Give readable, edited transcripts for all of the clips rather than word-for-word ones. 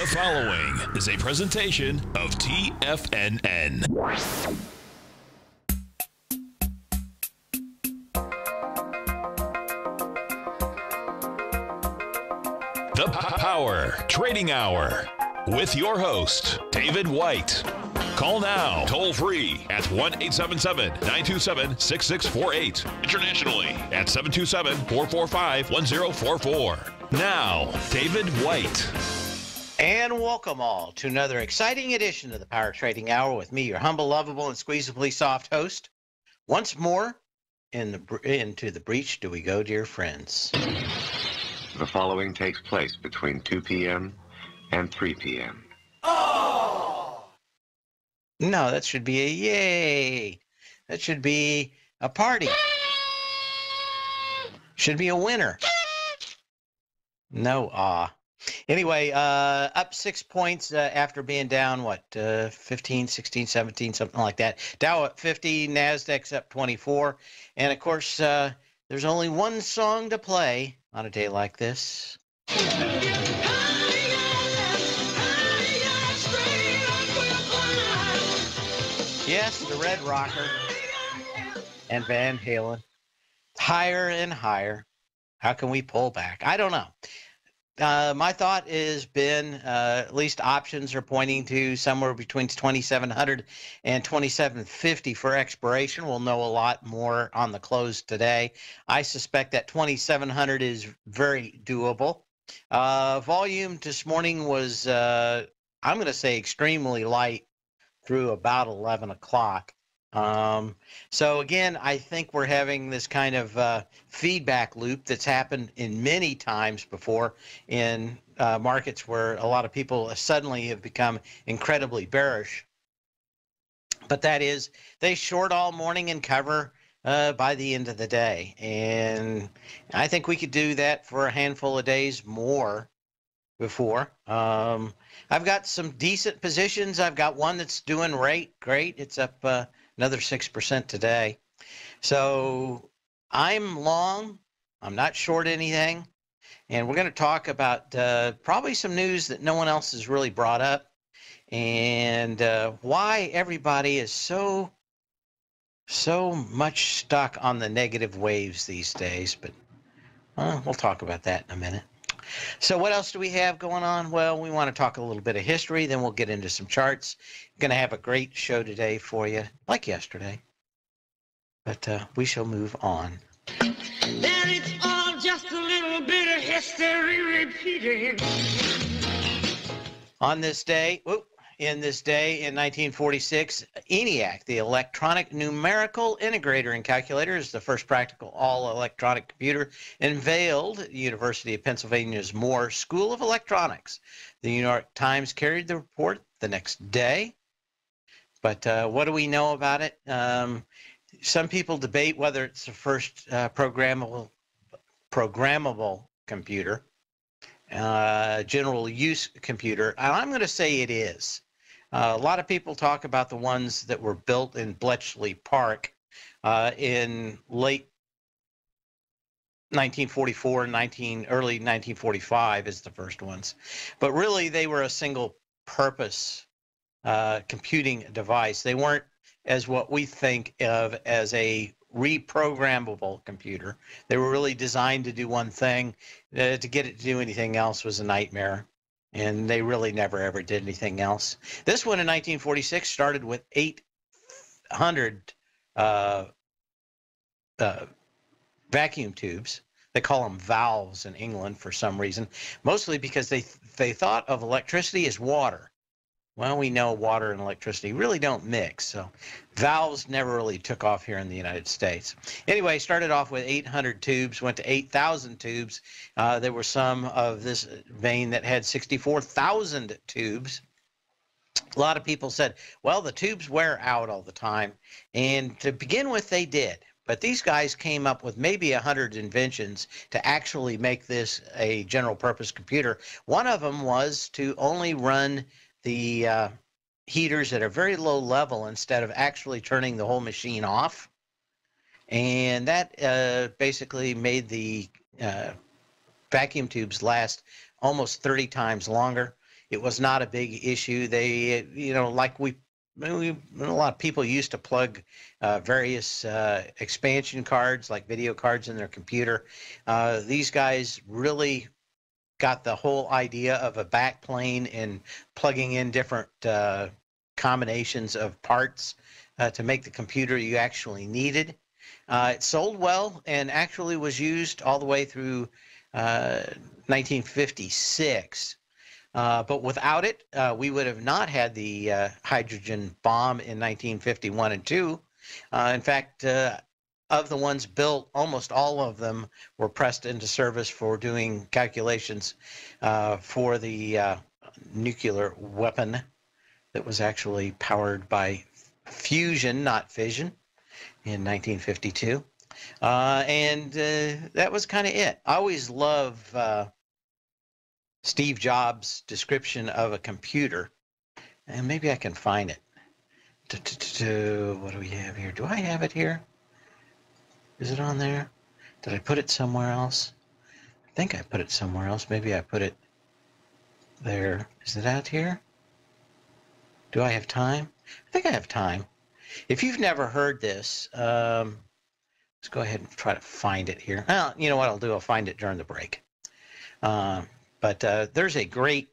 The following is a presentation of TFNN. The Power Trading Hour with your host, David White. Call now, toll free at 1-877-927-6648. Internationally at 727-445-1044. Now, David White. And welcome all to another exciting edition of the Power Trading Hour with me, your humble, lovable, and squeezably soft host. Once more, into the breach do we go, dear friends. The following takes place between 2 p.m. and 3 p.m. Oh! No, that should be a yay. That should be a party. Should be a winner. No, Anyway, up 6 points after being down, 15, 16, 17, something like that. Dow at 50, NASDAQ's up 24. And, of course, there's only one song to play on a day like this. Yes, the Red Rocker and Van Halen. Higher and higher. How can we pull back? I don't know. My thought has been, at least options are pointing to somewhere between 2,700 and 2,750 for expiration. We'll know a lot more on the close today. I suspect that 2,700 is very doable. Volume this morning was, I'm going to say, extremely light through about 11 o'clock. So again, I think we're having this kind of feedback loop that's happened in many times before in markets where a lot of people suddenly have become incredibly bearish. But that is, they short all morning and cover by the end of the day. And I think we could do that for a handful of days more before. I've got some decent positions. I've got one that's doing great. It's up another 6% today. So I'm long. I'm not short anything. And we're going to talk about probably some news that no one else has really brought up and why everybody is so much stuck on the negative waves these days. But we'll talk about that in a minute. So what else do we have going on? Well, we want to talk a little bit of history, then we'll get into some charts. Going to have a great show today for you, like yesterday. But we shall move on. Then it's all just a little bit of history repeating. On this day, in 1946, ENIAC, the Electronic Numerical Integrator and Calculator, is the first practical all-electronic computer unveiled at the University of Pennsylvania's Moore School of Electronics. The New York Times carried the report the next day. But what do we know about it? Some people debate whether it's the first programmable computer, general use computer. And I'm going to say it is. A lot of people talk about the ones that were built in Bletchley Park in late 1944 and early 1945 as the first ones. But really, they were a single-purpose computing device. They weren't as what we think of as a reprogrammable computer. They were really designed to do one thing. To get it to do anything else was a nightmare. And they really never, ever did anything else. This one in 1946 started with 800 vacuum tubes. They call them valves in England for some reason, mostly because they thought of electricity as water. Well, we know water and electricity really don't mix, so valves never really took off here in the United States. Anyway, started off with 800 tubes, went to 8,000 tubes. There were some of this vein that had 64,000 tubes. A lot of people said, well, the tubes wear out all the time, and to begin with, they did. But these guys came up with maybe 100 inventions to actually make this a general-purpose computer. One of them was to only run the heaters at a very low level instead of actually turning the whole machine off. And that basically made the vacuum tubes last almost 30 times longer. It was not a big issue. They, like a lot of people used to plug various expansion cards, like video cards, in their computer. These guys really got the whole idea of a backplane and plugging in different combinations of parts to make the computer you actually needed. It sold well and actually was used all the way through 1956. But without it, we would have not had the hydrogen bomb in 1951 and 2. In fact, of the ones built, almost all of them were pressed into service for doing calculations for the nuclear weapon that was actually powered by fusion, not fission, in 1952. And that was kind of it. I always love Steve Jobs' description of a computer, and maybe I can find it. What do we have here? Do I have it here? Is it on there? Did I put it somewhere else? I think I put it somewhere else. Maybe I put it there. Is it out here? Do I have time? I think I have time. If you've never heard this, let's go ahead and try to find it here. Well, you know what I'll do? I'll find it during the break. But there's a great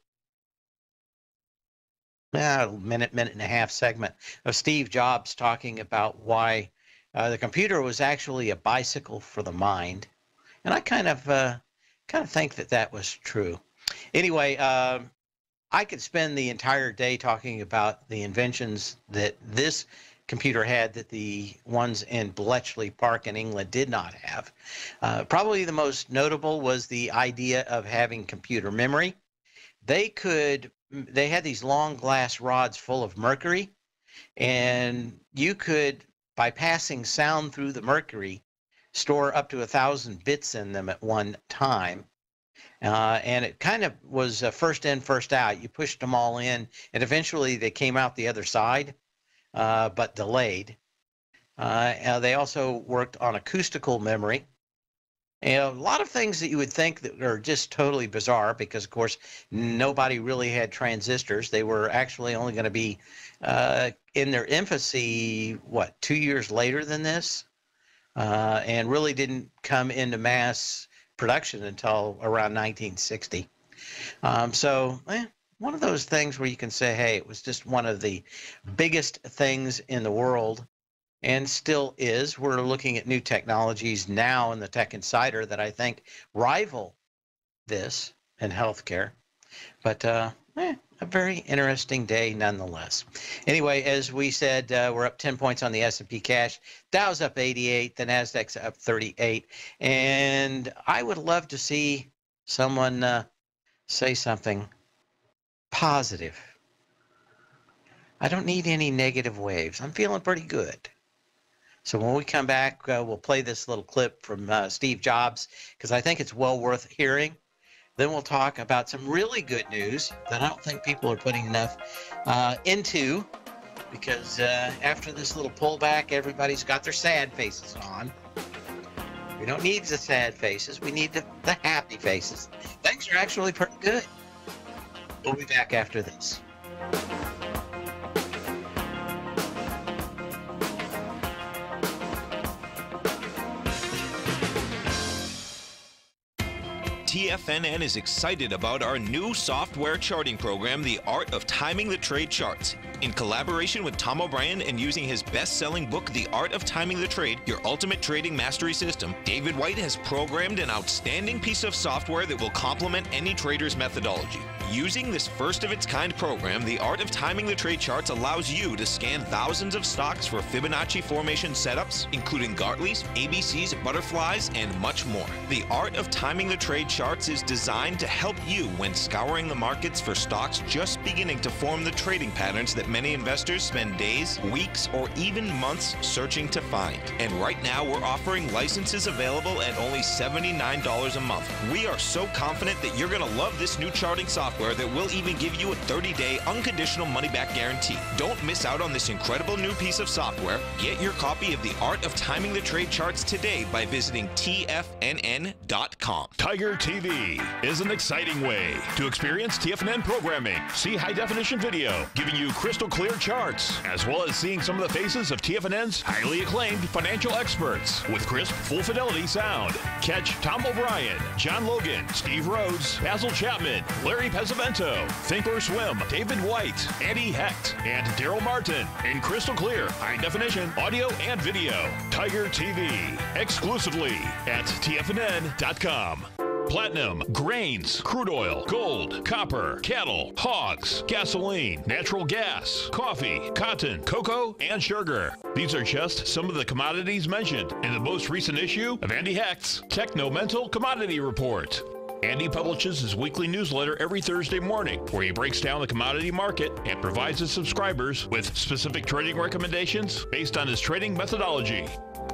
minute and a half segment of Steve Jobs talking about why the computer was actually a bicycle for the mind, and I kind of think that was true. Anyway, I could spend the entire day talking about the inventions that this computer had that the ones in Bletchley Park in England did not have. Probably the most notable was the idea of having computer memory. They had these long glass rods full of mercury, and you could, by passing sound through the mercury, store up to 1,000 bits in them at one time. And it kind of was first in, first out. You pushed them all in, and eventually they came out the other side, but delayed. They also worked on acoustical memory. And a lot of things that you would think that are just totally bizarre because, of course, nobody really had transistors. They were actually only going to be in their infancy, 2 years later than this, and really didn't come into mass production until around 1960. One of those things where you can say, hey, it was just one of the biggest things in the world. And still is. We're looking at new technologies now in the Tech Insider that I think rival this in healthcare. But a very interesting day nonetheless. Anyway, as we said, we're up 10 points on the S&P cash. Dow's up 88. The Nasdaq's up 38. And I would love to see someone say something positive. I don't need any negative waves. I'm feeling pretty good. So when we come back, we'll play this little clip from Steve Jobs because I think it's well worth hearing. Then we'll talk about some really good news that I don't think people are putting enough into because after this little pullback, everybody's got their sad faces on. We don't need the sad faces. We need the happy faces. Things are actually pretty good. We'll be back after this. TFNN is excited about our new software charting program, The Art of Timing the Trade Charts. In collaboration with Tom O'Brien and using his best-selling book, The Art of Timing the Trade, Your Ultimate Trading Mastery System, David White has programmed an outstanding piece of software that will complement any trader's methodology. Using this first-of-its-kind program, The Art of Timing the Trade Charts allows you to scan thousands of stocks for Fibonacci formation setups, including Gartley's, ABC's, butterflies, and much more. The Art of Timing the Trade Charts is designed to help you when scouring the markets for stocks just beginning to form the trading patterns that that many investors spend days, weeks, or even months searching to find. And right now, we're offering licenses available at only $79 a month. We are so confident that you're going to love this new charting software that will even give you a 30-day unconditional money-back guarantee. Don't miss out on this incredible new piece of software. Get your copy of The Art of Timing the Trade Charts today by visiting TFNN.com. Tiger TV is an exciting way to experience TFNN programming. See high-definition video, giving you crystal clear charts, as well as seeing some of the faces of TFNN's highly acclaimed financial experts with crisp, full-fidelity sound. Catch Tom O'Brien, John Logan, Steve Rhodes, Basil Chapman, Larry Pesavento, Thinkorswim, David White, Andy Hecht, and Daryl Martin in crystal clear, high-definition audio and video. Tiger TV, exclusively at TFNN.com. Platinum, grains, crude oil, gold, copper, cattle, hogs, gasoline, natural gas, coffee, cotton, cocoa, and sugar. These are just some of the commodities mentioned in the most recent issue of Andy Hecht's Techno-Mental Commodity Report. Andy publishes his weekly newsletter every Thursday morning, where he breaks down the commodity market and provides his subscribers with specific trading recommendations based on his trading methodology.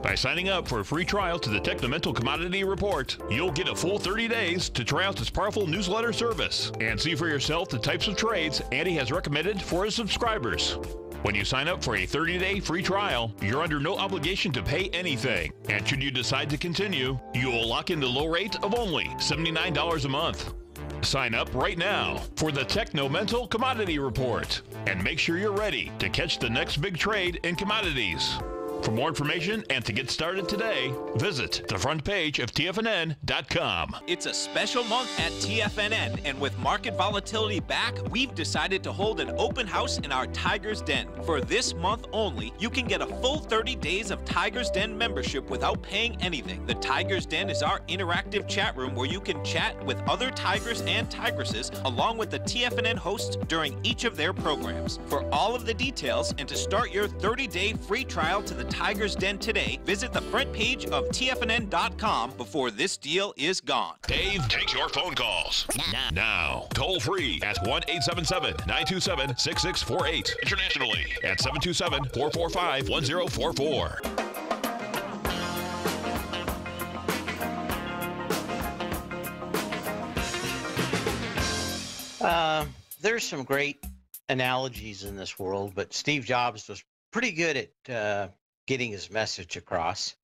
By signing up for a free trial to the Techno-Mental Commodity Report, you'll get a full 30 days to try out this powerful newsletter service and see for yourself the types of trades Andy has recommended for his subscribers. When you sign up for a 30-day free trial, you're under no obligation to pay anything. And should you decide to continue, you will lock in the low rate of only $79 a month. Sign up right now for the Techno-Mental Commodity Report and make sure you're ready to catch the next big trade in commodities. For more information and to get started today, visit the front page of TFNN.com. It's a special month at TFNN, and with market volatility back, we've decided to hold an open house in our Tiger's Den. For this month only, you can get a full 30 days of Tiger's Den membership without paying anything. The Tiger's Den is our interactive chat room where you can chat with other tigers and tigresses along with the TFNN hosts during each of their programs. For all of the details and to start your 30-day free trial to the Tiger's Den today, visit the front page of TFNN.com before this deal is gone. Dave takes your phone calls now. Toll free at 1-877-927-6648. Internationally at 727-445-1044. There's some great analogies in this world, but Steve Jobs was pretty good at getting his message across.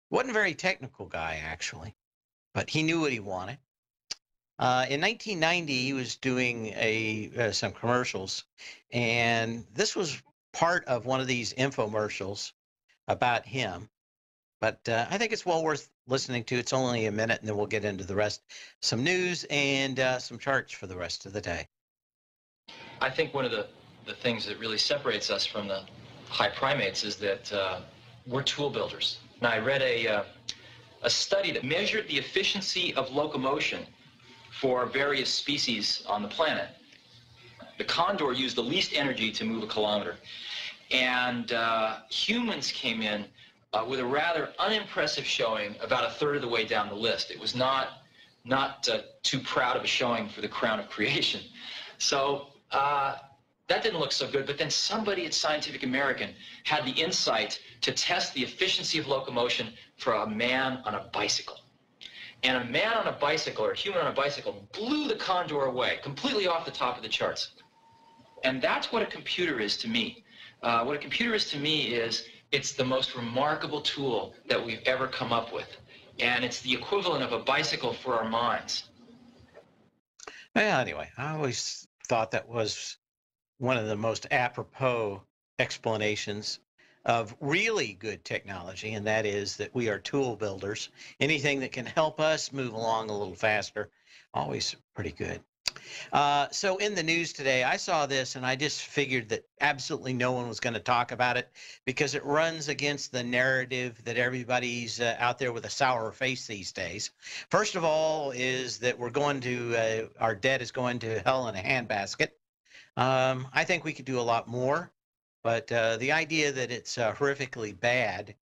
Wasn't a very technical guy, actually, but he knew what he wanted. In 1990, he was doing some commercials, and this was part of one of these infomercials about him. But I think it's well worth listening to. It's only a minute, and then we'll get into the rest. Some news and some charts for the rest of the day. I think one of the things that really separates us from the high primates is that we're tool builders. Now, I read a study that measured the efficiency of locomotion for various species on the planet. The condor used the least energy to move a kilometer, and humans came in with a rather unimpressive showing about a third of the way down the list. It was not too proud of a showing for the crown of creation. So that didn't look so good, but then somebody at Scientific American had the insight to test the efficiency of locomotion for a man on a bicycle. And a man on a bicycle, or a human on a bicycle, blew the condor away, completely off the top of the charts. And that's what a computer is to me. What a computer is to me is it's the most remarkable tool that we've ever come up with. And it's the equivalent of a bicycle for our minds. Well, anyway, I always thought that was one of the most apropos explanations of really good technology, and that is that we are tool builders. Anything that can help us move along a little faster, always pretty good. So in the news today, I saw this and I just figured that absolutely no one was going to talk about it because it runs against the narrative that everybody's out there with a sour face these days. First of all is that we're going to, our debt is going to hell in a handbasket. I think we could do a lot more, but the idea that it's horrifically bad,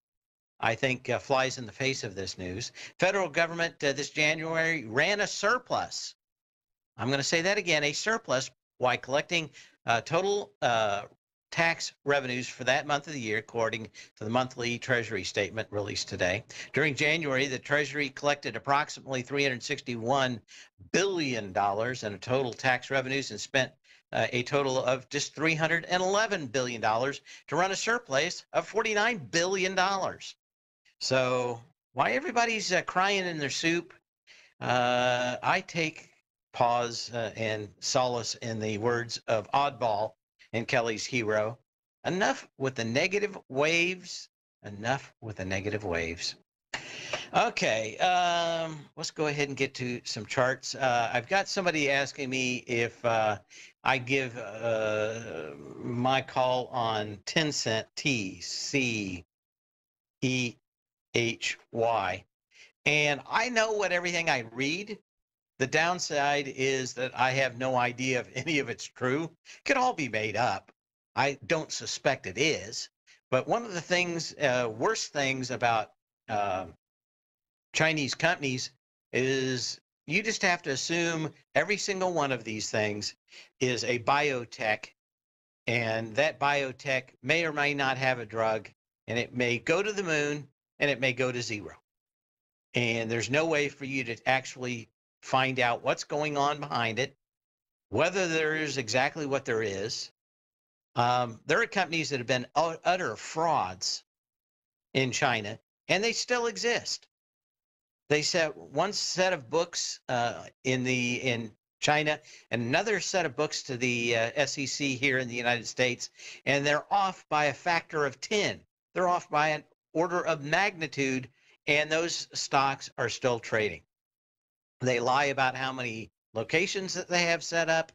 I think flies in the face of this news. Federal government this January ran a surplus. I'm going to say that again, a surplus, while collecting total tax revenues for that month of the year, according to the monthly Treasury statement released today. During January, the Treasury collected approximately $361 billion in total tax revenues and spent a total of just $311 billion to run a surplus of $49 billion. So why everybody's crying in their soup, I take pause and solace in the words of Oddball in Kelly's Hero. Enough with the negative waves. Enough with the negative waves. Okay, let's go ahead and get to some charts. I've got somebody asking me if I give my call on 10 cent TCEHY. And I know what everything I read. The downside is that I have no idea if any of it's true. It could all be made up. I don't suspect it is. But one of the things, worst things about Chinese companies is you just have to assume every single one of these things is a biotech, and that biotech may or may not have a drug, and it may go to the moon and it may go to zero. And there's no way for you to actually find out what's going on behind it, whether there is exactly what there is. There are companies that have been utter frauds in China, and they still exist. They set one set of books in China and another set of books to the SEC here in the United States, and they're off by a factor of 10. They're off by an order of magnitude, and those stocks are still trading. They lie about how many locations that they have set up.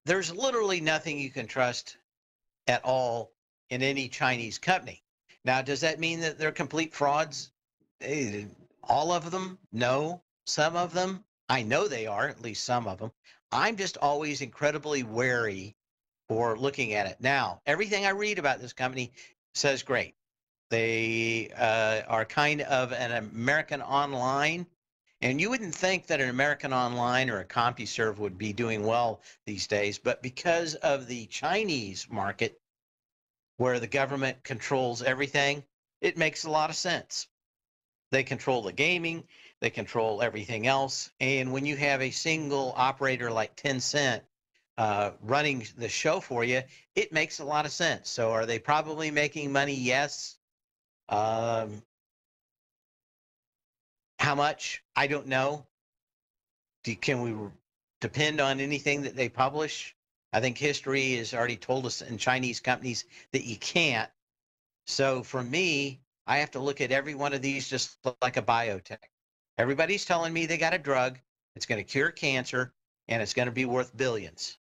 There's literally nothing you can trust at all in any Chinese company. Now, does that mean that they're complete frauds? All of them? No. Some of them? I know they are, at least some of them. I'm just always incredibly wary for looking at it. Now, everything I read about this company says great. They are kind of an American Online. And you wouldn't think that an American Online or a CompuServe would be doing well these days, but because of the Chinese market, where the government controls everything, it makes a lot of sense. They control the gaming, they control everything else, and when you have a single operator like Tencent running the show for you, it makes a lot of sense. So are they probably making money? Yes. How much? I don't know. Can we depend on anything that they publish? I think history has already told us in Chinese companies that you can't. So for me, I have to look at every one of these just like a biotech. Everybody's telling me they got a drug, it's going to cure cancer, and it's going to be worth billions.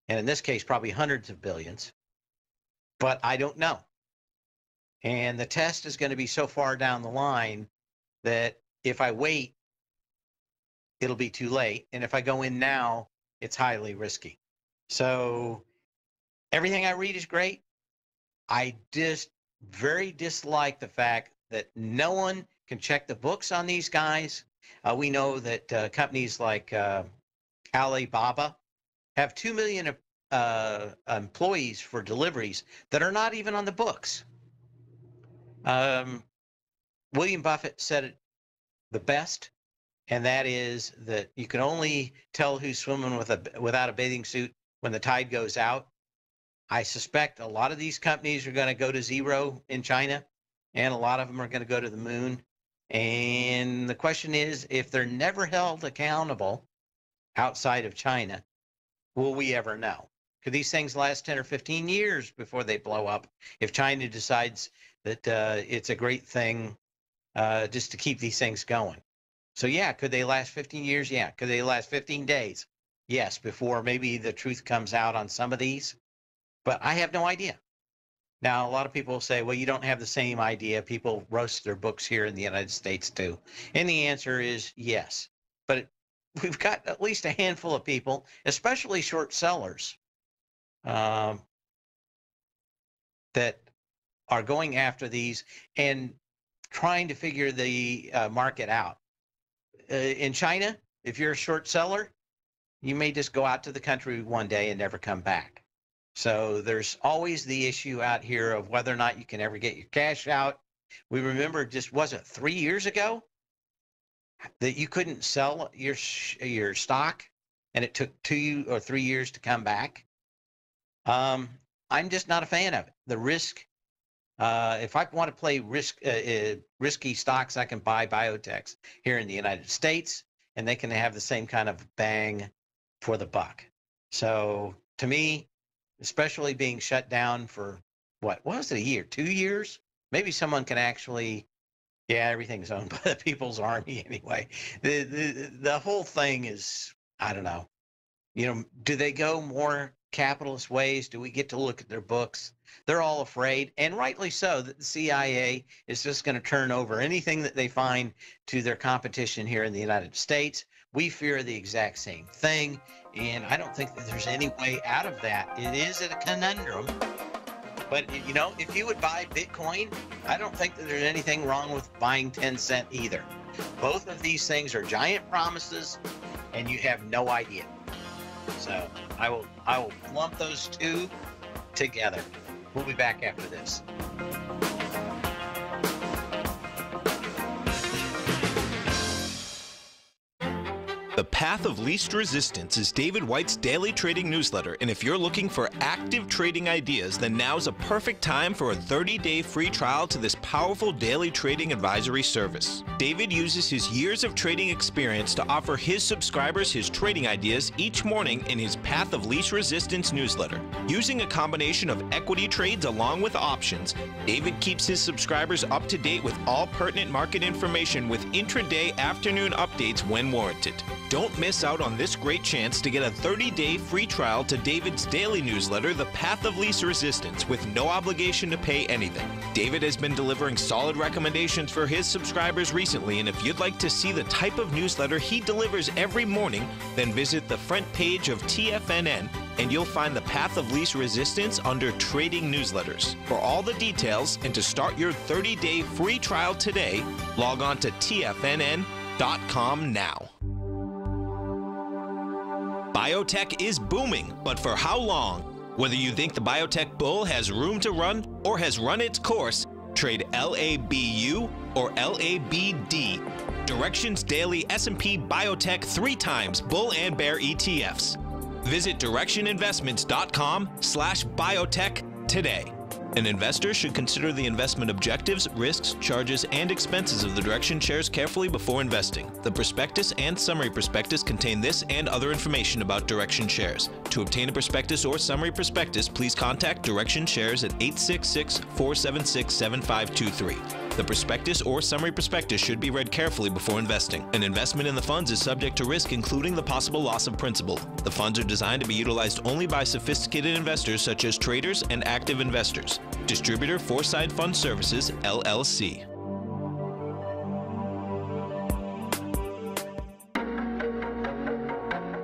And in this case, probably hundreds of billions. But I don't know. And the test is going to be so far down the line that if I wait, it'll be too late. And if I go in now, it's highly risky. So everything I read is great. I just very dislike the fact that no one can check the books on these guys. We know that companies like Alibaba have 2 million employees for deliveries that are not even on the books. William Buffett said it the best, and that is that you can only tell who's swimming without a bathing suit when the tide goes out. I suspect a lot of these companies are going to go to zero in China, and a lot of them are going to go to the moon. And the question is, if they're never held accountable outside of China, will we ever know? Could these things last 10 or 15 years before they blow up if China decides that it's a great thing just to keep these things going? So yeah, could they last 15 years? Yeah. Could they last 15 days? Yes, before maybe the truth comes out on some of these. But I have no idea. Now, a lot of people will say, well, you don't have the same idea. People roast their books here in the United States too. And the answer is yes. But we've got at least a handful of people, especially short sellers, that are going after these and trying to figure the market out. In China, if you're a short seller, you may just go out to the country one day and never come back. So there's always the issue out here of whether or not you can ever get your cash out. We remember, just wasn't 3 years ago that you couldn't sell your stock, and it took 2 or 3 years to come back. I'm just not a fan of it. The risk. If I want to play risky stocks, I can buy biotechs here in the United States, and they can have the same kind of bang for the buck. So to me, especially being shut down for what was it, a year, 2 years? Maybe someone can actually, yeah, everything's owned by the People's Army anyway. The whole thing is, I don't know. Do they go more capitalist ways? Do we get to look at their books? They're all afraid, and rightly so, that the CIA is just going to turn over anything that they find to their competition here in the United States. We fear the exact same thing, and I don't think that there's any way out of that. It is a conundrum, but if you would buy Bitcoin, I don't think that there's anything wrong with buying 10 cent either. Both of these things are giant promises, and you have no idea. So I will lump those two together. We'll be back after this. The Path of Least Resistance is David White's daily trading newsletter, and if you're looking for active trading ideas, then now's a perfect time for a 30-day free trial to this powerful daily trading advisory service. David uses his years of trading experience to offer his subscribers his trading ideas each morning in his Path of Least Resistance newsletter. Using a combination of equity trades along with options, David keeps his subscribers up to date with all pertinent market information with intraday afternoon updates when warranted. Don't miss out on this great chance to get a 30-day free trial to David's daily newsletter, The Path of Least Resistance, with no obligation to pay anything. David has been delivering solid recommendations for his subscribers recently, and if you'd like to see the type of newsletter he delivers every morning, then visit the front page of TFNN, and you'll find The Path of Least Resistance under Trading Newsletters. For all the details and to start your 30-day free trial today, log on to TFNN.com now. Biotech is booming, but for how long? Whether you think the biotech bull has room to run or has run its course, trade LABU or LABD. Directions Daily S&P Biotech 3 times bull and bear ETFs. Visit directioninvestments.com/biotech today. An investor should consider the investment objectives, risks, charges, and expenses of the Direction shares carefully before investing. The prospectus and summary prospectus contain this and other information about Direction shares. To obtain a prospectus or summary prospectus, please contact Direction shares at 866-476-7523. The prospectus or summary prospectus should be read carefully before investing. An investment in the funds is subject to risk, including the possible loss of principal. The funds are designed to be utilized only by sophisticated investors such as traders and active investors. Distributor Foreside Fund Services, LLC.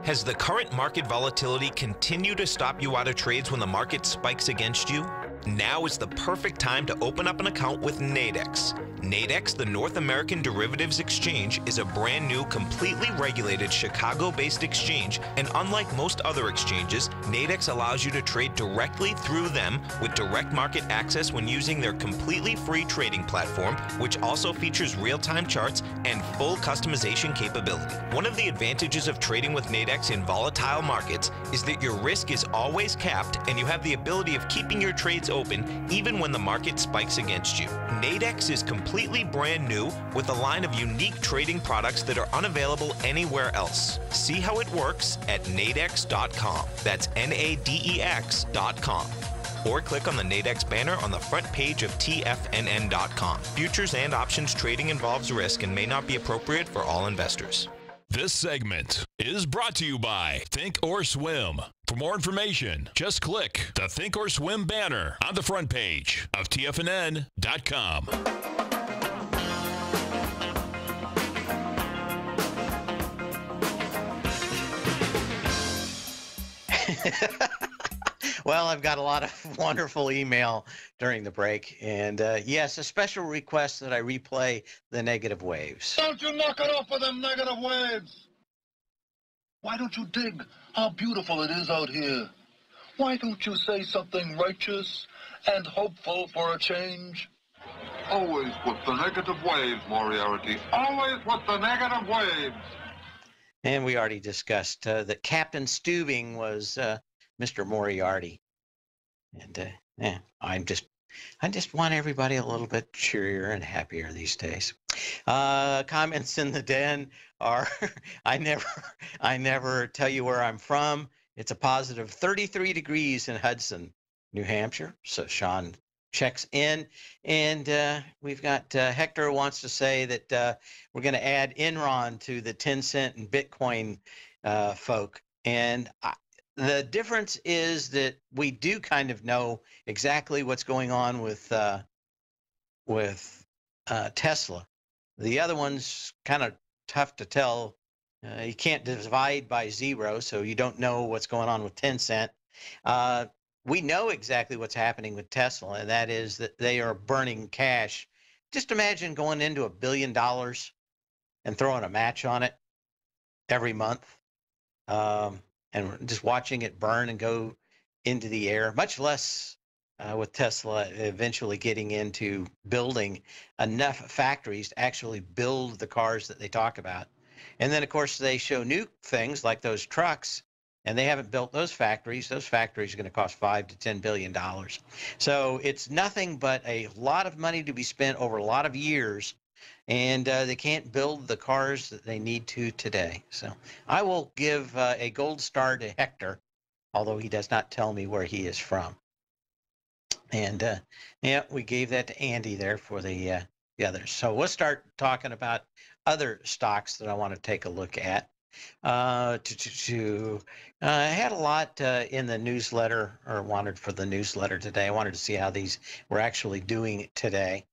Has the current market volatility continued to stop you out of trades when the market spikes against you? Now is the perfect time to open up an account with Nadex. Nadex, the North American Derivatives Exchange, is a brand new, completely regulated Chicago-based exchange, and unlike most other exchanges, Nadex allows you to trade directly through them with direct market access when using their completely free trading platform, which also features real-time charts and full customization capability. One of the advantages of trading with Nadex in volatile markets is that your risk is always capped, and you have the ability of keeping your trades open even when the market spikes against you. Nadex is completely brand new with a line of unique trading products that are unavailable anywhere else. See how it works at nadex.com. That's NADEX.com. Or click on the Nadex banner on the front page of TFNN.com. Futures and options trading involves risk and may not be appropriate for all investors. This segment is brought to you by Think or Swim. For more information, just click the Think or Swim banner on the front page of TFNN.com. Well, I've got a lot of wonderful email during the break. And yes, a special request that I replay the negative waves. Don't you knock it off with them negative waves. Why don't you dig how beautiful it is out here? Why don't you say something righteous and hopeful for a change? Always with the negative waves, Moriarty. Always with the negative waves. And we already discussed that Captain Steubing was Mr. Moriarty. And yeah, I just want everybody a little bit cheerier and happier these days. Comments in the den are, I never tell you where I'm from. It's a positive 33 degrees in Hudson, New Hampshire. So Sean checks in, and we've got Hector wants to say that we're going to add Enron to the 10-cent and Bitcoin folk. And the difference is that we do kind of know exactly what's going on with Tesla. The other one's kind of tough to tell. You can't divide by zero, so you don't know what's going on with 10 cent. We know exactly what's happening with Tesla, and that is that they are burning cash. Just imagine going into $1 billion and throwing a match on it every month. And just watching it burn and go into the air, much less with Tesla eventually getting into building enough factories to actually build the cars that they talk about. And then, of course, they show new things like those trucks, and they haven't built those factories. Those factories are going to cost $5 to $10 billion. So it's nothing but a lot of money to be spent over a lot of years, and they can't build the cars that they need to today. So I will give a gold star to Hector, although he does not tell me where he is from. And yeah, we gave that to Andy there for the others. So we'll start talking about other stocks that I want to take a look at. I had a lot in the newsletter, or wanted for the newsletter today. I wanted to see how these were actually doing today.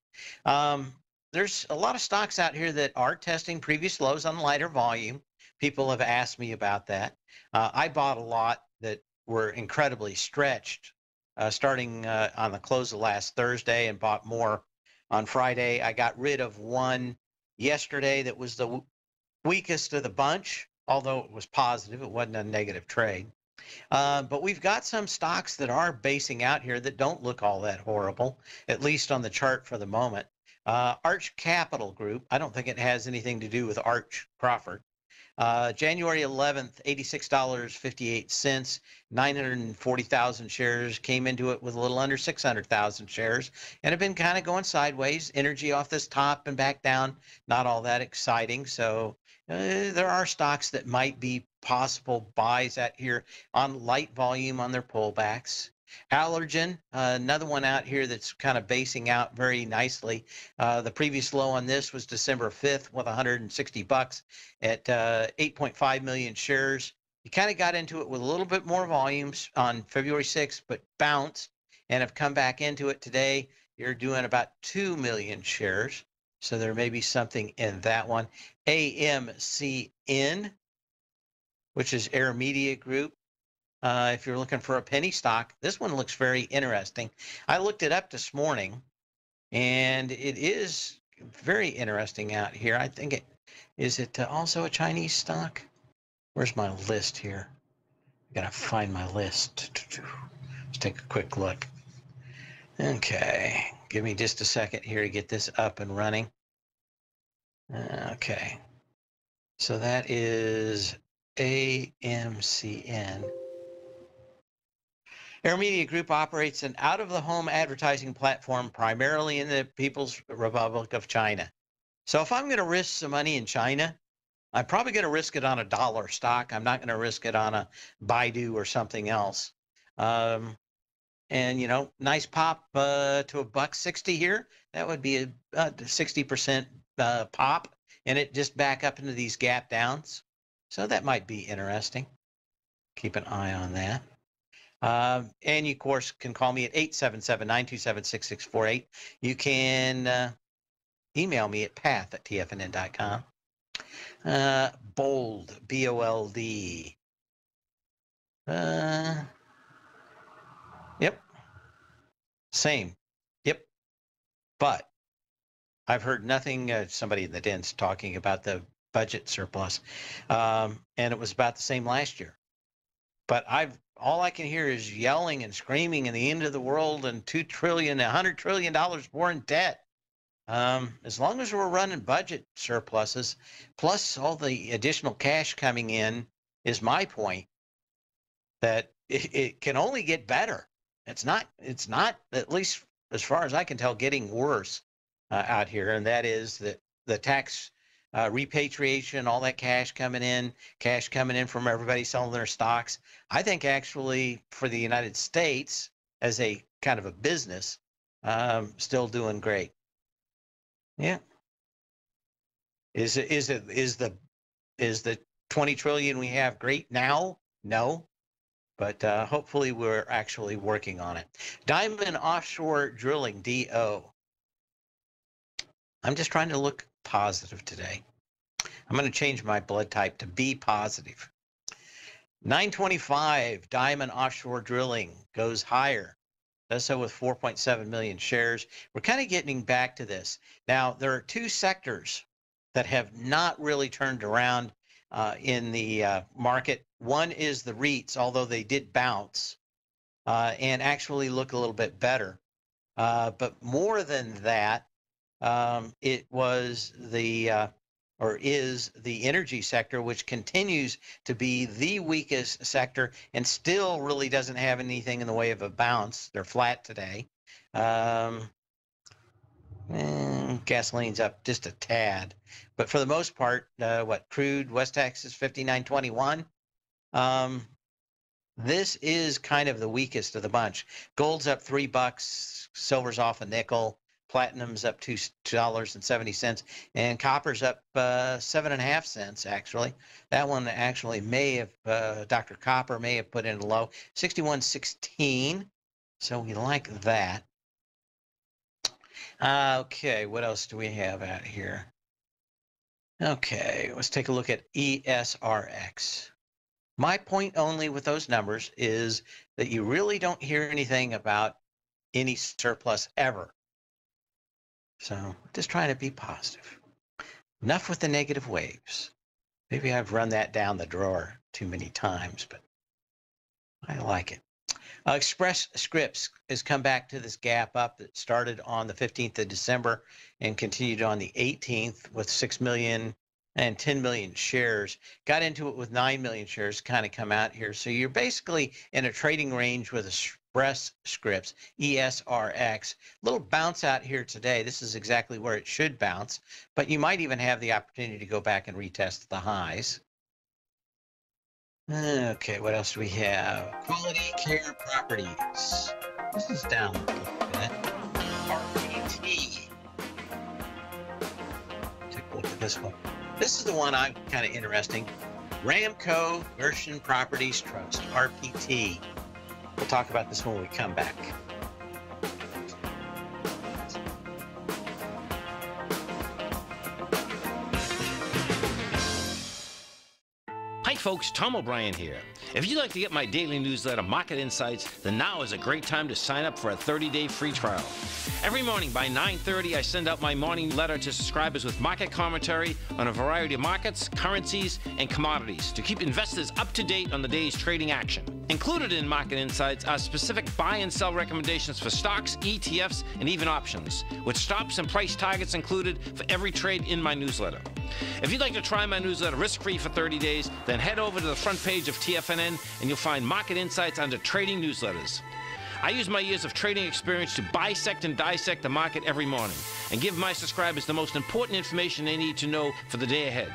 There's a lot of stocks out here that are testing previous lows on lighter volume. People have asked me about that. I bought a lot that were incredibly stretched starting on the close of last Thursday, and bought more on Friday. I got rid of one yesterday that was the weakest of the bunch, although it was positive. It wasn't a negative trade. But we've got some stocks that are basing out here that don't look all that horrible, at least on the chart for the moment. Arch Capital Group, I don't think it has anything to do with Arch Crawford. January 11th, $86.58, 940,000 shares, came into it with a little under 600,000 shares, and have been kind of going sideways. Energy off this top and back down, not all that exciting. So there are stocks that might be possible buys out here on light volume on their pullbacks. Allergen, another one out here that's kind of basing out very nicely. The previous low on this was December 5th with 160 bucks at 8.5 million shares. You kind of got into it with a little bit more volumes on February 6th, but bounced and have come back into it today. You're doing about 2 million shares. So there may be something in that one. AMCN, which is Air Media Group. If you're looking for a penny stock, this one looks very interesting. I looked it up this morning, and it is very interesting out here. I think it is also a Chinese stock. Where's my list here? I gotta find my list. Let's take a quick look. Okay, give me just a second here to get this up and running. Okay, so that is AMCN. Air Media Group operates an out-of-the-home advertising platform primarily in the People's Republic of China. So if I'm going to risk some money in China, I'm probably going to risk it on a dollar stock. I'm not going to risk it on a Baidu or something else. And, you know, nice pop to $1.60 here. That would be a 60% pop, and it just back up into these gap downs. So that might be interesting. Keep an eye on that. And you, of course, can call me at 877-927-6648. You can email me at path@tfnn.com. Bold, B-O-L-D. Yep. Same. Yep. But I've heard nothing. Somebody in the den's talking about the budget surplus. And it was about the same last year. But I've all I can hear is yelling and screaming and the end of the world and $2 trillion, $100 trillion more in debt. As long as we're running budget surpluses, plus all the additional cash coming in, is my point, that it can only get better. It's not, at least as far as I can tell, getting worse out here. And that is that the tax repatriation, all that cash coming in from everybody selling their stocks. I think actually for the United States as a kind of a business, still doing great. Yeah. Is the 20 trillion we have great now? No. But hopefully we're actually working on it. Diamond Offshore Drilling, DO. I'm just trying to look positive today. I'm going to change my blood type to B positive. 925, Diamond Offshore Drilling goes higher. Does so with 4.7 million shares. We're kind of getting back to this. Now, there are two sectors that have not really turned around in the market. One is the REITs, although they did bounce and actually look a little bit better. But more than that, it was is the energy sector, which continues to be the weakest sector and still really doesn't have anything in the way of a bounce. They're flat today. Gasoline's up just a tad, but for the most part, crude, West Texas 59.21. This is kind of the weakest of the bunch. Gold's up $3, silver's off a nickel. Platinum's up $2.70, and copper's up 7.5 cents. Actually, that one actually may have Dr. Copper may have put in a low 61.16. So we like that. Okay, what else do we have out here? Okay, let's take a look at ESRX. My point only with those numbers is that you really don't hear anything about any surplus ever. So just trying to be positive. Enough with the negative waves. Maybe I've run that down the drawer too many times, but I like it. Express Scripts has come back to this gap up that started on the 15th of December and continued on the 18th with 6 million and 10 million shares. Got into it with 9 million shares, kind of come out here. So you're basically in a trading range with Express Scripts, ESRX. Little bounce out here today. This is exactly where it should bounce, but you might even have the opportunity to go back and retest the highs. Okay, what else do we have? Quality Care Properties. This is down a little bit. RPT. Take a look at this one. This is the one I'm kind of interesting. Ramco Gershon Properties Trust, RPT. We'll talk about this when we come back. Hi folks, Tom O'Brien here. If you'd like to get my daily newsletter, Market Insights, then now is a great time to sign up for a 30-day free trial. Every morning by 9:30, I send out my morning letter to subscribers with market commentary on a variety of markets, currencies, and commodities to keep investors up to date on the day's trading action. Included in Market Insights are specific buy and sell recommendations for stocks, ETFs, and even options, with stops and price targets included for every trade in my newsletter. If you'd like to try my newsletter risk-free for 30 days, then head over to the front page of TFNN and you'll find Market Insights under Trading Newsletters. I use my years of trading experience to bisect and dissect the market every morning and give my subscribers the most important information they need to know for the day ahead.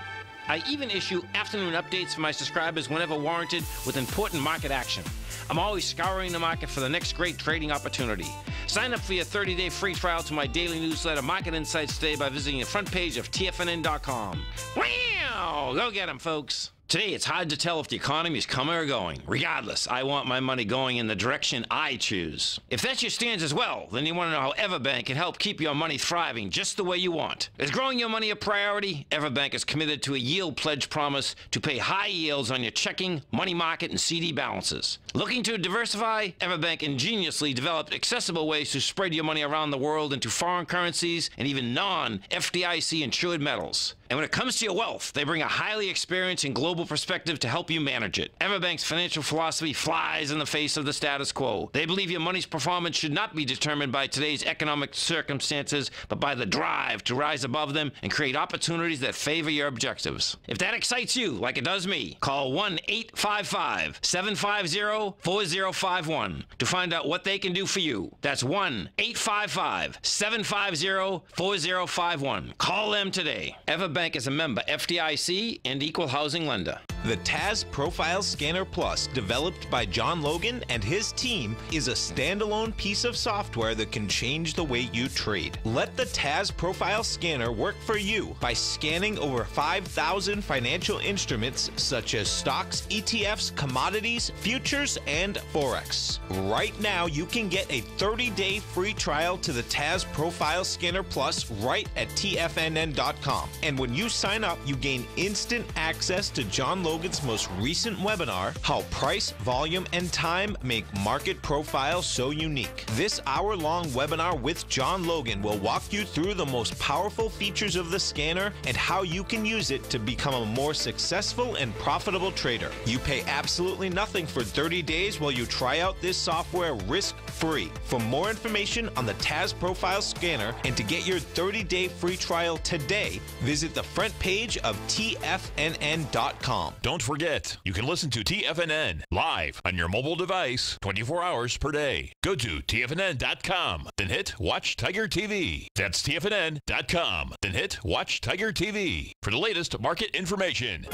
I even issue afternoon updates for my subscribers whenever warranted with important market action. I'm always scouring the market for the next great trading opportunity. Sign up for your 30-day free trial to my daily newsletter, Market Insights, today by visiting the front page of TFNN.com. Wow! Go get 'em, folks! Today, it's hard to tell if the economy is coming or going. Regardless, I want my money going in the direction I choose. If that's your stance as well, then you want to know how Everbank can help keep your money thriving just the way you want. Is growing your money a priority? Everbank is committed to a yield pledge promise to pay high yields on your checking, money market, and CD balances. Looking to diversify? Everbank ingeniously developed accessible ways to spread your money around the world into foreign currencies and even non-FDIC insured metals. And when it comes to your wealth, they bring a highly experienced and global perspective to help you manage it. Everbank's financial philosophy flies in the face of the status quo. They believe your money's performance should not be determined by today's economic circumstances, but by the drive to rise above them and create opportunities that favor your objectives. If that excites you, like it does me, call 1-855-750-4051 to find out what they can do for you. That's 1-855-750-4051. Call them today. Everbank is a member FDIC and equal housing lender. The TAS Profile Scanner Plus, developed by John Logan and his team, is a standalone piece of software that can change the way you trade. Let the TAS Profile Scanner work for you by scanning over 5,000 financial instruments such as stocks, ETFs, commodities, futures, and Forex. Right now, you can get a 30-day free trial to the TAS Profile Scanner Plus right at TFNN.com. And when you sign up, you gain instant access to John Logan's most recent webinar, How Price, Volume, and Time Make Market Profiles So Unique. This hour-long webinar with John Logan will walk you through the most powerful features of the scanner and how you can use it to become a more successful and profitable trader. You pay absolutely nothing for 30 days while you try out this software risk-free. For more information on the TAS Profile Scanner and to get your 30-day free trial today, visit the front page of TFNN.com. Don't forget, you can listen to TFNN live on your mobile device 24 hours per day. Go to TFNN.com, then hit Watch Tiger TV. That's TFNN.com, then hit Watch Tiger TV for the latest market information.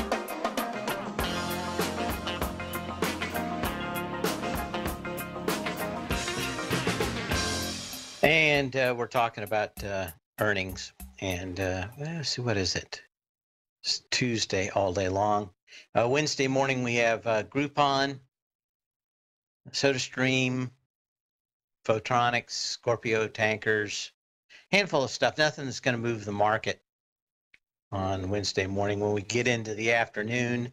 And we're talking about earnings. And let's see, what is it? It's Tuesday all day long. Wednesday morning, we have Groupon, SodaStream, Photronics, Scorpio Tankers, handful of stuff. Nothing that's going to move the market on Wednesday morning. When we get into the afternoon,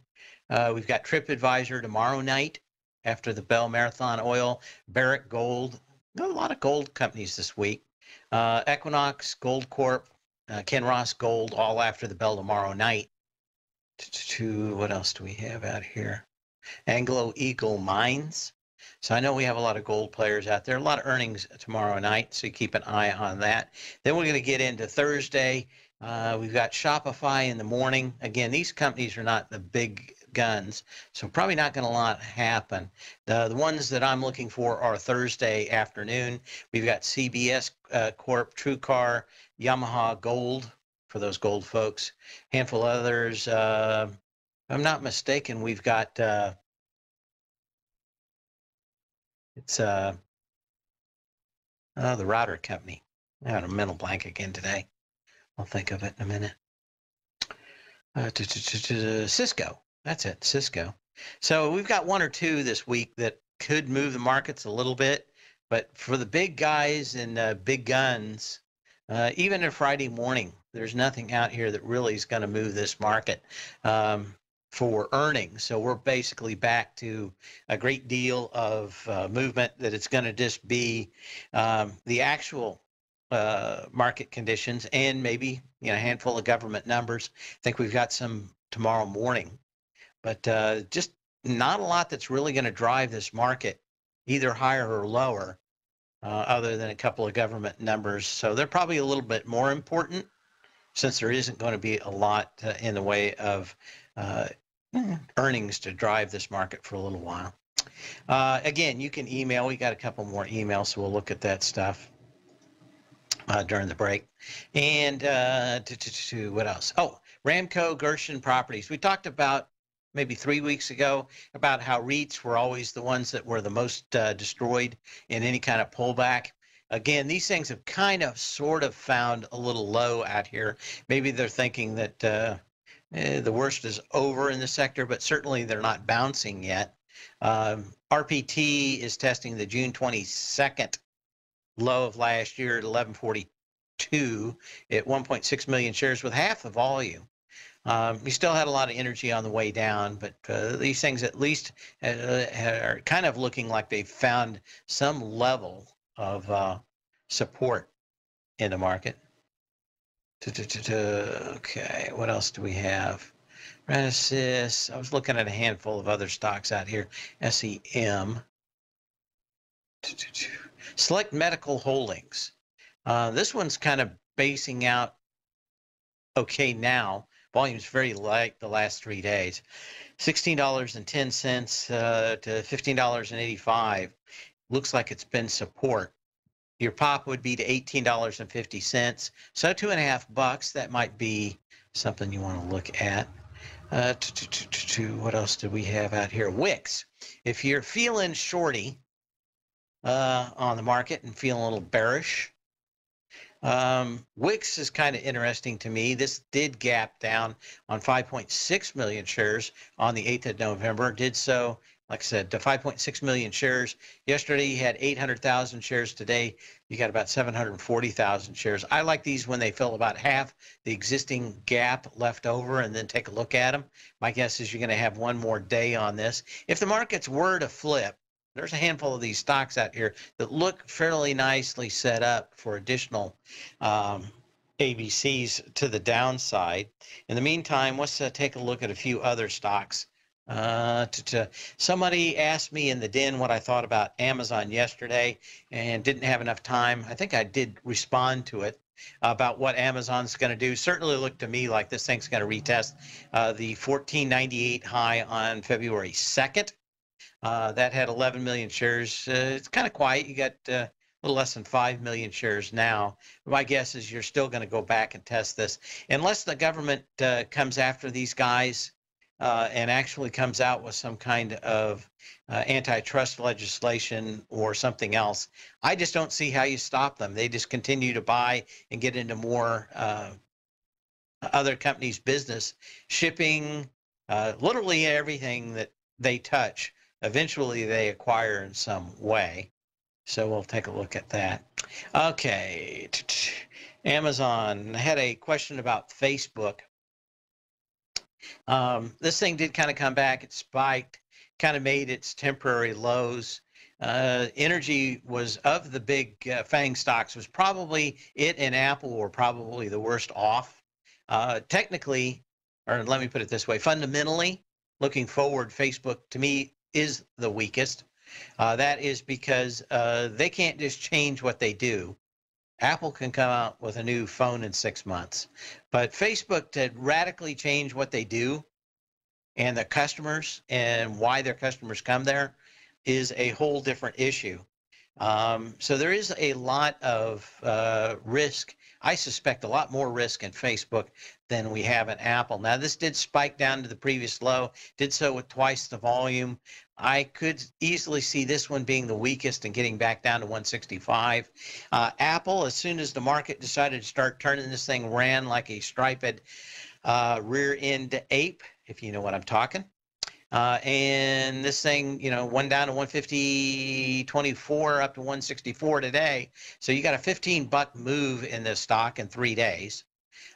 we've got TripAdvisor tomorrow night after the Bell Marathon Oil, Barrick Gold. A lot of gold companies this week. Equinox, Gold Corp, Ken Ross Gold, all after the bell tomorrow night. What else do we have out here? Anglo Eagle Mines. So I know we have a lot of gold players out there. A lot of earnings tomorrow night, so keep an eye on that. Then we're going to get into Thursday. We've got Shopify in the morning. Again, these companies are not the big guns, so probably not going to lot happen. The ones that I'm looking for are Thursday afternoon. We've got CBS Corp, TrueCar, Yamaha Gold for those gold folks. Handful of others. If I'm not mistaken, we've got the router company. I had a mental blank again today. I'll think of it in a minute. Cisco. That's it, Cisco. So we've got one or two this week that could move the markets a little bit, but for the big guys and big guns, even a Friday morning, there's nothing out here that really is going to move this market for earnings. So we're basically back to a great deal of movement that it's going to just be the actual market conditions and maybe a handful of government numbers. I think we've got some tomorrow morning, but just not a lot that's really going to drive this market either higher or lower, other than a couple of government numbers. So they're probably a little bit more important since there isn't going to be a lot in the way of earnings to drive this market for a little while. Again, you can email. We got a couple more emails, so we'll look at that stuff during the break. And what else? Oh, Ramco Gershon Properties. We talked about maybe 3 weeks ago about how REITs were always the ones that were the most destroyed in any kind of pullback. Again, these things have kind of sort of found a little low out here. Maybe they're thinking that the worst is over in the sector, but certainly they're not bouncing yet. RPT is testing the June 22nd low of last year at 1142 at 1.6 million shares with half the volume. We still had a lot of energy on the way down, but these things at least are kind of looking like they've found some level of support in the market. Okay, what else do we have? Renesys. I was looking at a handful of other stocks out here. SEM. Select Medical Holdings. This one's kind of basing out okay now. Volume's very light the last 3 days. $16.10 to $15.85. Looks like it's been support. Your pop would be to $18.50. So $2.50. That might be something you want to look at. What else do we have out here? Wix. If you're feeling shorty on the market and feeling a little bearish, Wix is kind of interesting to me. This did gap down on 5.6 million shares on the 8th of November. Did so, like I said, to 5.6 million shares. Yesterday, you had 800,000 shares. Today, you got about 740,000 shares. I like these when they fill about half the existing gap left over and then take a look at them. My guess is you're going to have one more day on this. If the markets were to flip, there's a handful of these stocks out here that look fairly nicely set up for additional ABCs to the downside. In the meantime, let's take a look at a few other stocks. Somebody asked me in the den what I thought about Amazon yesterday and didn't have enough time. I think I did respond to it about what Amazon's going to do. Certainly looked to me like this thing's going to retest the 1498 high on February 2nd. That had 11 million shares. It's kind of quiet. You got a little less than 5 million shares now. My guess is you're still going to go back and test this. Unless the government comes after these guys and actually comes out with some kind of antitrust legislation or something else, I just don't see how you stop them. They just continue to buy and get into more other companies' business, shipping, literally everything that they touch. Eventually they acquire in some way. So we'll take a look at that. Okay. Amazon. I had a question about Facebook. This thing did kind of come back. It spiked, kind of made its temporary lows. Energy was, of the big FANG stocks, was probably it and Apple were probably the worst off. Technically, or let me put it this way, fundamentally, looking forward, Facebook to me is the weakest. That is because they can't just change what they do. Apple can come out with a new phone in 6 months, but Facebook to radically change what they do and the customers and why their customers come there is a whole different issue. So there is a lot of risk. I suspect a lot more risk in Facebook than we have in Apple. Now, this did spike down to the previous low, did so with twice the volume. I could easily see this one being the weakest and getting back down to 165. Apple, as soon as the market decided to start turning this thing, ran like a striped rear end ape, if you know what I'm talking. And this thing, you know, went down to 150.24 up to 164 today. So you got a $15 move in this stock in 3 days.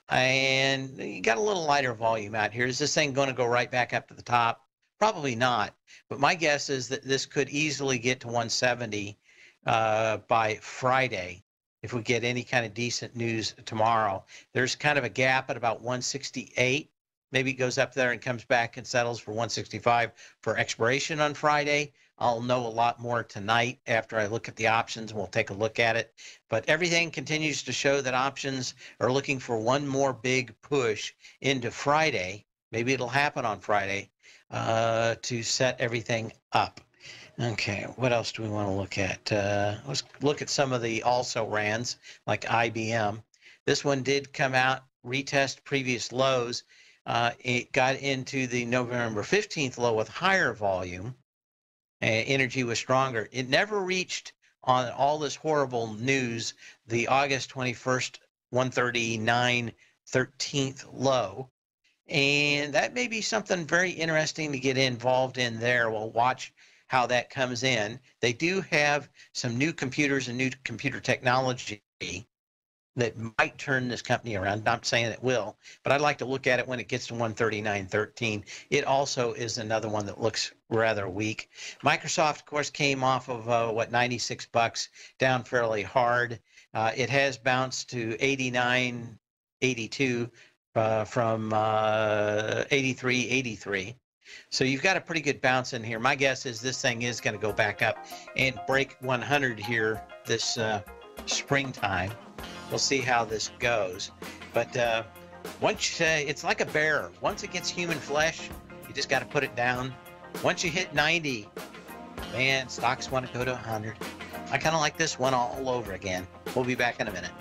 And you got a little lighter volume out here. Is this thing going to go right back up to the top? Probably not. But my guess is that this could easily get to 170 by Friday if we get any kind of decent news tomorrow. There's kind of a gap at about 168. Maybe it goes up there and comes back and settles for 165 for expiration on Friday. I'll know a lot more tonight after I look at the options, and we'll take a look at it. But everything continues to show that options are looking for one more big push into Friday. Maybe it'll happen on Friday to set everything up. Okay, what else do we want to look at? Let's look at some of the also-rans, like IBM. This one did come out, retest previous lows. It got into the November 15th low with higher volume. Energy was stronger. It never reached, on all this horrible news, the August 21st 139.13 low. And that may be something very interesting to get involved in there. We'll watch how that comes in. They do have some new computers and new computer technology that might turn this company around. Not saying it will, but I'd like to look at it when it gets to 139.13. It also is another one that looks rather weak. Microsoft, of course, came off of, $96, down fairly hard. It has bounced to 89 82 from 83.83. So you've got a pretty good bounce in here. My guess is this thing is going to go back up and break 100 here this springtime. We'll see how this goes. But once it's like a bear. Once it gets human flesh, you just got to put it down. Once you hit 90, man, stocks want to go to 100. I kind of like this one all over again. We'll be back in a minute.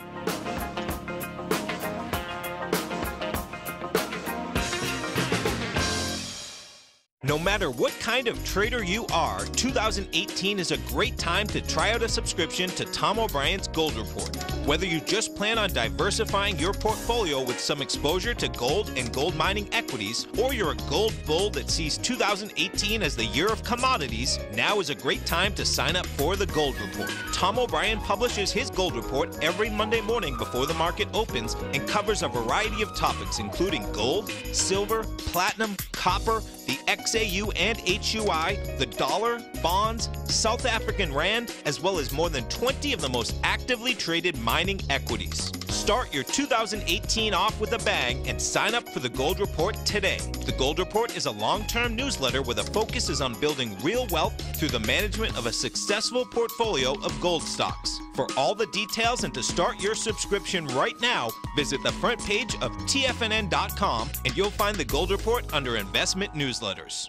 No matter what kind of trader you are, 2018 is a great time to try out a subscription to Tom O'Brien's Gold Report. Whether you just plan on diversifying your portfolio with some exposure to gold and gold mining equities, or you're a gold bull that sees 2018 as the year of commodities, now is a great time to sign up for the Gold Report. Tom O'Brien publishes his Gold Report every Monday morning before the market opens and covers a variety of topics including gold, silver, platinum, copper, the XAU and HUI, the dollar, bonds, South African rand, as well as more than 20 of the most actively traded mining equities. Start your 2018 off with a bang and sign up for the Gold Report today. The Gold Report is a long-term newsletter where the focus is on building real wealth through the management of a successful portfolio of gold stocks. For all the details and to start your subscription right now, visit the front page of TFNN.com and you'll find the Gold Report under Investment Newsletters.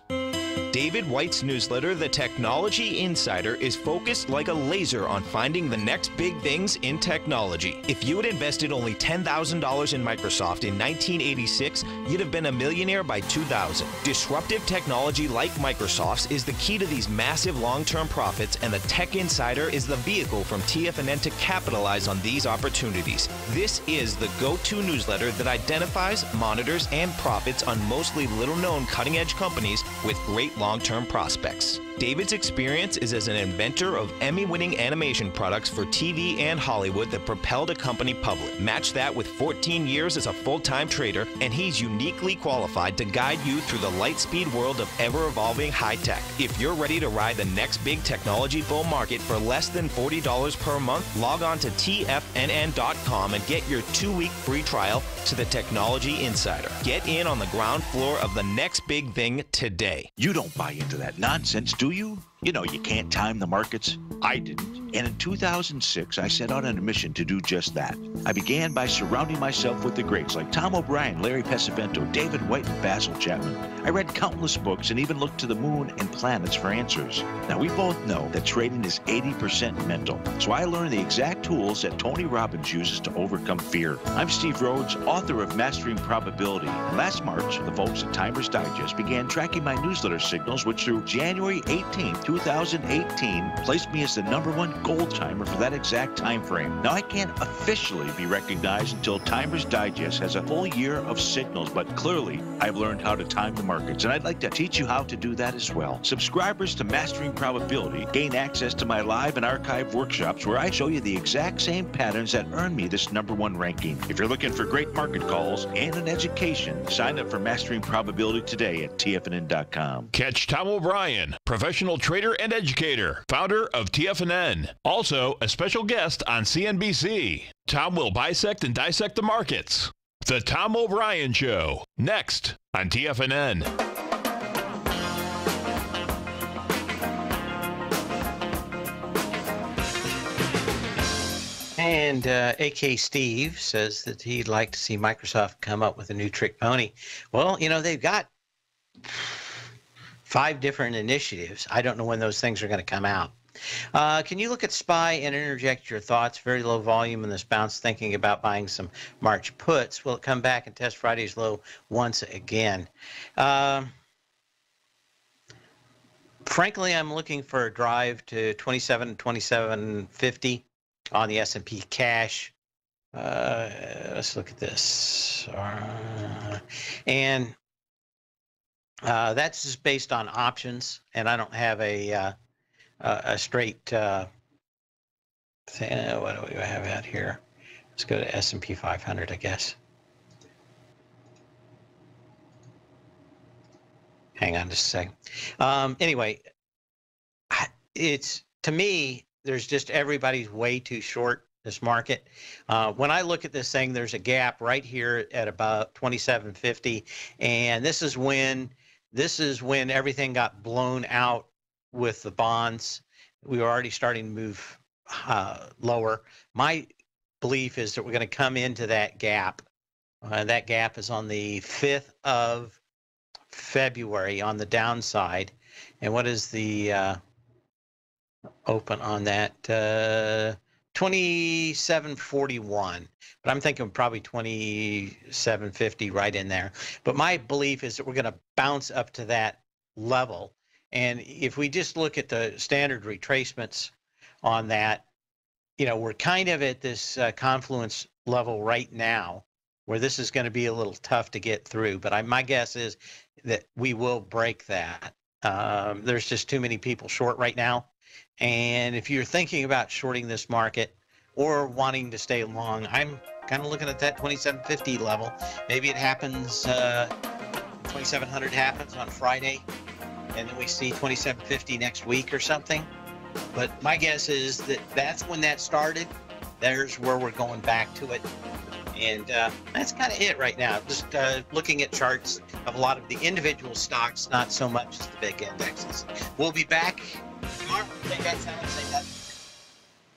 David White's newsletter, The Technology Insider, is focused like a laser on finding the next big things in technology. If you had invested only $10,000 in Microsoft in 1986, you'd have been a millionaire by 2000. Disruptive technology like Microsoft's is the key to these massive long-term profits, and the Tech Insider is the vehicle from TFNN to capitalize on these opportunities. This is the go-to newsletter that identifies, monitors, and profits on mostly little-known cutting-edge companies with great long-term prospects. David's experience is as an inventor of Emmy-winning animation products for TV and Hollywood that propelled a company public. Match that with 14 years as a full-time trader, and he's uniquely qualified to guide you through the light-speed world of ever-evolving high-tech. If you're ready to ride the next big technology bull market for less than $40 per month, log on to TFNN.com and get your 2-week free trial to the Technology Insider. Get in on the ground floor of the next big thing today. You don't buy into that nonsense, do you? You know you can't time the markets. I didn't. And in 2006, I set out on a mission to do just that. I began by surrounding myself with the greats like Tom O'Brien, Larry Pesavento, David White, and Basil Chapman. I read countless books and even looked to the moon and planets for answers. Now, we both know that trading is 80% mental. So I learned the exact tools that Tony Robbins uses to overcome fear. I'm Steve Rhodes, author of Mastering Probability. And last March, the folks at Timers Digest began tracking my newsletter signals, which through January 18, 2018, placed me as the #1 gold timer for that exact time frame. Now, I can't officially be recognized until Timers Digest has a full year of signals, but clearly I've learned how to time the markets, and I'd like to teach you how to do that as well. Subscribers to Mastering Probability gain access to my live and archive workshops where I show you the exact same patterns that earned me this #1 ranking. If you're looking for great market calls and an education, sign up for Mastering Probability today at TFNN.com. Catch Tom O'Brien, professional trader and educator, founder of TFNN. Also, a special guest on CNBC. Tom will bisect and dissect the markets. The Tom O'Brien Show, next on TFNN. And AK Steve says that he'd like to see Microsoft come up with a new trick pony. Well, you know, they've got 5 different initiatives. I don't know when those things are going to come out. Can you look at SPY and interject your thoughts? Very low volume in this bounce, thinking about buying some March puts. Will it come back and test Friday's low once again? Frankly, I'm looking for a drive to 27.50 on the S&P cash. Let's look at this. And that's just based on options, and I don't have a straight thing. What do we have out here? Let's go to S&P 500, I guess. Hang on just a second. Anyway, it's, to me, there's just everybody's way too short this market. When I look at this thing, there's a gap right here at about 27.50, and this is when everything got blown out with the bonds. We were already starting to move lower. My belief is that we're going to come into that gap. That gap is on the 5th of February on the downside. And what is the open on that? 27.41. But I'm thinking probably 27.50 right in there. But my belief is that we're going to bounce up to that level. And if we just look at the standard retracements on that, you know, we're kind of at this confluence level right now where this is going to be a little tough to get through. But my guess is that we will break that. There's just too many people short right now. And if you're thinking about shorting this market or wanting to stay long, I'm kind of looking at that 27.50 level. Maybe it happens, 2700 happens on Friday, and then we see 27.50 next week or something. But my guess is that that's when that started. There's where we're going back to it. And that's kind of it right now. Just looking at charts of a lot of the individual stocks, not so much as the big indexes. We'll be back tomorrow. Same time, same time.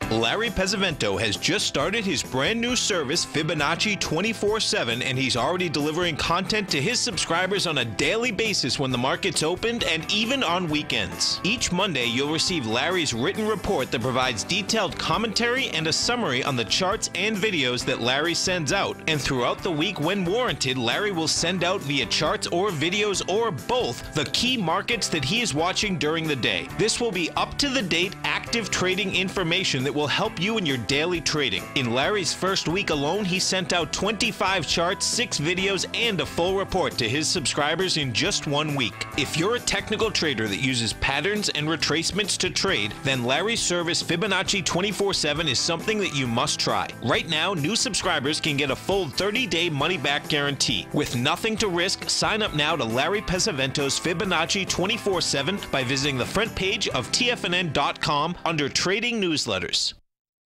Larry Pesavento has just started his brand new service, Fibonacci 24/7, and he's already delivering content to his subscribers on a daily basis when the market's opened and even on weekends. Each Monday, you'll receive Larry's written report that provides detailed commentary and a summary on the charts and videos that Larry sends out. And throughout the week, when warranted, Larry will send out via charts or videos or both the key markets that he is watching during the day. This will be up-to-the-date, active trading information that will help you in your daily trading. In Larry's first week alone, he sent out 25 charts, 6 videos, and a full report to his subscribers in just 1 week. If you're a technical trader that uses patterns and retracements to trade, then Larry's service Fibonacci 24/7 is something that you must try. Right now, new subscribers can get a full 30-day money-back guarantee. With nothing to risk, sign up now to Larry Pesavento's Fibonacci 24/7 by visiting the front page of TFNN.com under Trading Newsletters.